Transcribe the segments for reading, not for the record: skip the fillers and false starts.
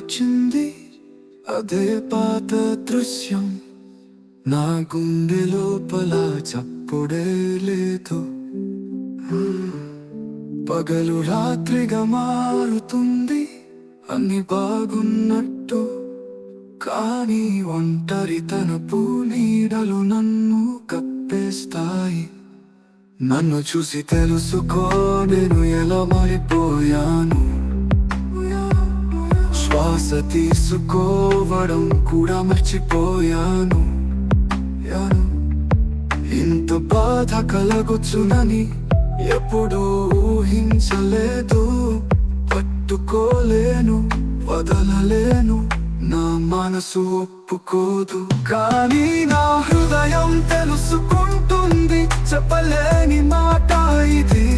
వచ్చింది అదే పాత దృశ్యం. నా గుండె లోపల చప్పుడే లేదు. పగలు రాత్రిగా మారుతుంది, అన్ని బాగున్నట్టు. కానీ ఒంటరితనపు నీడలు నన్ను కప్పేస్తాయి. నన్ను చూసి తెలుసుకో, నేను ఎలా మారిపోయాను. శ్వాస తీసుకోవడం కూడా మర్చిపోయాను. ఇంత బాధ కలగొచ్చునని ఎప్పుడూ ఊహించలేదు. పట్టుకోలేను, వదలలేను, నా మనసు ఒప్పుకోదు. కానీ నా హృదయం తెలుసుకుంటుంది, చెప్పలేని మాట ఇది.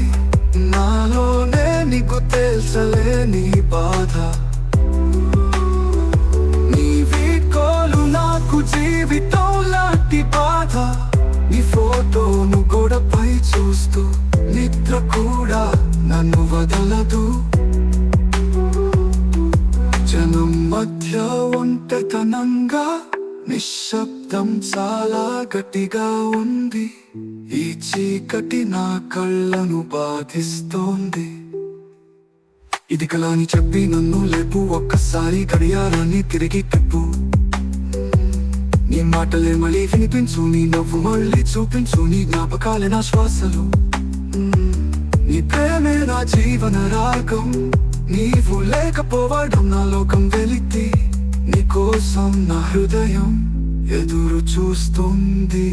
నాలోనే నీకు తెలుసలేని బాధ. నీ వీడ్కోలు నాకు జీవితం లాంటి బాధ. నీ ఫోటోను గోడపై చూస్తూ నిద్ర కూడా నన్ను వదలదు. జనం మధ్య ఒంటరితనంగా నిశ్శబ్దం చాలా గట్టిగా ఉంది. ఈ చీకటి నా కళ్ళను బాధిస్తోంది. ఇది కల అని చెప్పి నన్ను లేపు, ఒక్కసారి గడియారాన్ని తిరిగి తిప్పు. నీ మాటలే మళ్ళీ వినిపించు, నీ నవ్వు మళ్ళీ చూపించు, నీ జ్ఞాపకాలే నా శ్వాసలు. నీ ప్రేమే నా జీవన రాగం. నీవు లేకపోవడం నా లోకం వెలితి. నీ కోసం నా హృదయం ఎదురు చూస్తుంది.